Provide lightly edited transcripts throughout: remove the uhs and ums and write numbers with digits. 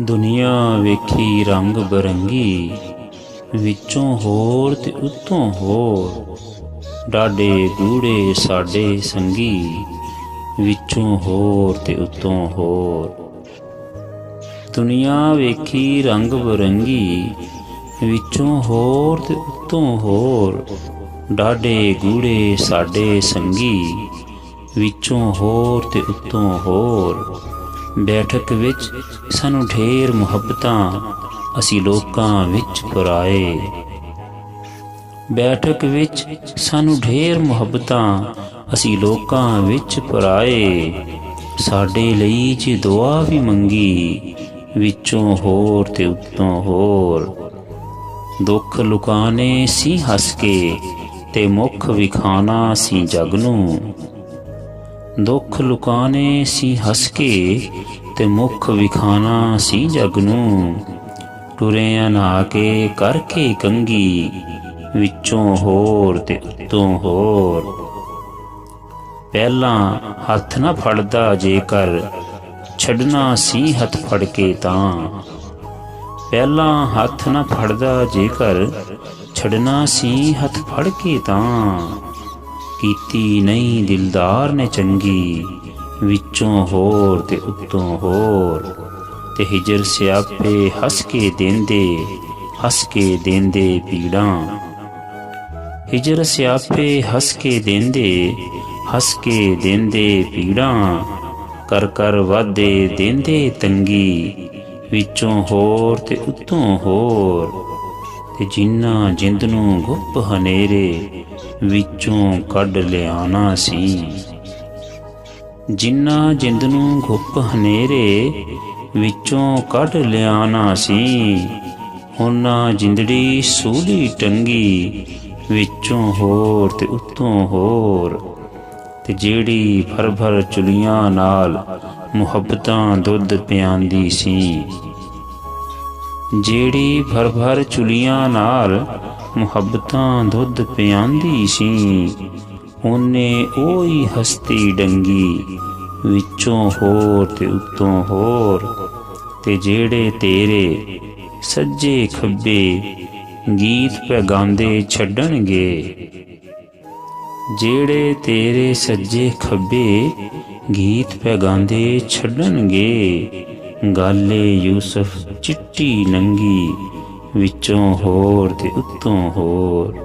ਦੁਨੀਆ ਵੇਖੀ ਰੰਗ ਬਰੰਗੀ, ਵਿੱਚੋਂ ਹੋਰ ਤੇ ਉੱਤੋਂ ਹੋਰ। ਡਾਢੇ ਗੂੜੇ ਸਾਡੇ ਸੰਗੀ, ਵਿੱਚੋਂ ਹੋਰ ਤੇ ਉੱਤੋਂ ਹੋਰ। ਦੁਨੀਆ ਵੇਖੀ ਰੰਗ ਬਰੰਗੀ, ਵਿੱਚੋਂ ਹੋਰ ਤੇ ਉੱਤੋਂ ਹੋਰ। ਡਾਢੇ ਗੂੜੇ ਸਾਡੇ ਸੰਗੀ, ਵਿੱਚੋਂ ਹੋਰ ਤੇ ਉੱਤੋਂ ਹੋਰ। ਬੈਠਕ ਵਿੱਚ ਸਾਨੂੰ ਢੇਰ ਮੁਹੱਬਤਾਂ, ਅਸੀਂ ਲੋਕਾਂ ਵਿੱਚ ਪਰਾਏ। ਬੈਠਕ ਵਿੱਚ ਸਾਨੂੰ ਢੇਰ ਮੁਹੱਬਤਾਂ, ਅਸੀਂ ਲੋਕਾਂ ਵਿੱਚ ਪਰਾਏ। ਸਾਡੇ ਲਈ ਜੇ ਦੁਆ ਵੀ ਮੰਗੀ, ਵਿੱਚੋਂ ਹੋਰ ਤੇ ਉੱਤੋਂ ਹੋਰ। ਦੁੱਖ ਲੁਕਾਣੇ ਸੀ ਹੱਸ ਕੇ, ਤੇ ਮੁੱਖ ਵਿਖਾਣਾ ਸੀ ਜਗ ਨੂੰ। ਦੁੱਖ ਲੁਕਾਣੇ ਸੀ ਹੱਸ ਕੇ, ਤੇ ਮੁੱਖ ਵਿਖਾਣਾ ਸੀ ਜਗ ਨੂੰ। ਟੁਰਿਆਂ ਨਹਾ ਕੇ ਕਰਕੇ ਕੰਘੀ, ਵਿੱਚੋਂ ਹੋਰ ਤੇ ਉੱਤੋਂ ਹੋਰ। ਪਹਿਲਾਂ ਹੱਥ ਨਾ ਫੜਦਾ ਜੇਕਰ, ਛੱਡਣਾ ਸੀ ਹੱਥ ਫੜ ਕੇ ਤਾਂ। ਪਹਿਲਾਂ ਹੱਥ ਨਾ ਫੜਦਾ ਜੇਕਰ, ਛੱਡਣਾ ਸੀ ਹੱਥ ਫੜ ਕੇ ਤਾਂ। ਕੀਤੀ ਨਹੀਂ ਦਿਲਦਾਰ ਨੇ ਚੰਗੀ, ਵਿੱਚੋਂ ਹੋਰ ਤੇ ਉੱਤੋਂ ਹੋਰ। ਤੇ ਹਿਜਰ ਸਿਆਪੇ ਹੱਸ ਕੇ ਦੇਂਦੇ, ਹੱਸ ਕੇ ਦੇਂਦੇ ਪੀੜਾਂ। ਹਿਜਰ ਸਿਆਪੇ ਹੱਸ ਕੇ ਦੇਂਦੇ, ਹੱਸ ਕੇ ਦੇਂਦੇ ਪੀੜਾਂ। ਕਰ ਕਰ ਵਾਧੇ ਦੇਂਦੇ ਤੰਗੀ, ਵਿੱਚੋਂ ਹੋਰ ਤੇ ਉੱਤੋਂ ਹੋਰ। ਤੇ ਜਿਨ੍ਹਾਂ ਜਿੰਦ ਨੂੰ ਗੁੱਪ ਹਨੇਰੇ, ਵਿੱਚੋਂ ਕੱਢ ਲਿਆਉਣਾ ਸੀ। ਜਿਨ੍ਹਾਂ ਜਿੰਦ ਨੂੰ ਗੁੱਪ ਹਨੇਰੇ, ਵਿੱਚੋਂ ਕੱਢ ਲਿਆਉਣਾ ਸੀ। ਉਹਨਾਂ ਜਿੰਦੜੀ ਸੂਲੀ ਟੰਗੀ, ਵਿੱਚੋਂ ਹੋਰ ਤੇ ਉੱਤੋਂ ਹੋਰ। ਤੇ ਜਿਹੜੀ ਭਰ ਭਰ ਚੁਲੀਆਂ ਨਾਲ ਮੁਹੱਬਤਾਂ ਦੁੱਧ ਪਿਆਂਦੀ ਸੀ। ਜਿਹੜੀ ਭਰ ਭਰ ਚੁਲੀਆਂ ਨਾਲ ਮੁਹੱਬਤਾਂ ਦੁੱਧ ਪਿਆਂਦੀ ਸੀ। ਉਹਨੇ ਉਹੀ ਹਸਤੀ ਡੰਗੀ, ਵਿੱਚੋਂ ਹੋਰ ਤੇ ਉੱਤੋਂ ਹੋਰ। ਤੇ ਜਿਹੜੇ ਤੇਰੇ ਸੱਜੇ ਖੱਬੇ, ਗੀਤ ਪੈ ਗਾਉਂਦੇ ਛੱਡਣਗੇ। ਜਿਹੜੇ ਤੇਰੇ ਸੱਜੇ ਖੱਬੇ, ਗੀਤ ਪੈ ਗਾਉਂਦੇ ਛੱਡਣਗੇ। ਗਾਲੇ ਯੂਸਫ ਚਿੱਟੀ ਨੰਗੀ, ਵਿੱਚੋਂ ਹੋਰ ਤੇ ਉੱਤੋਂ ਹੋਰ।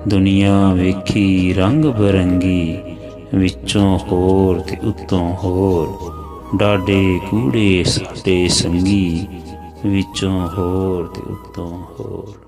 ਦੁਨੀਆ ਵੇਖੀ ਰੰਗ ਬਰੰਗੀ, ਵਿੱਚੋਂ ਹੋਰ ਤੇ ਉੱਤੋਂ ਹੋਰ। ਡਾਢੇ ਗੂੜੇ ਸਾਡੇ ਸੰਗੀ, ਵਿੱਚੋਂ ਹੋਰ ਤੇ ਉੱਤੋਂ ਹੋਰ।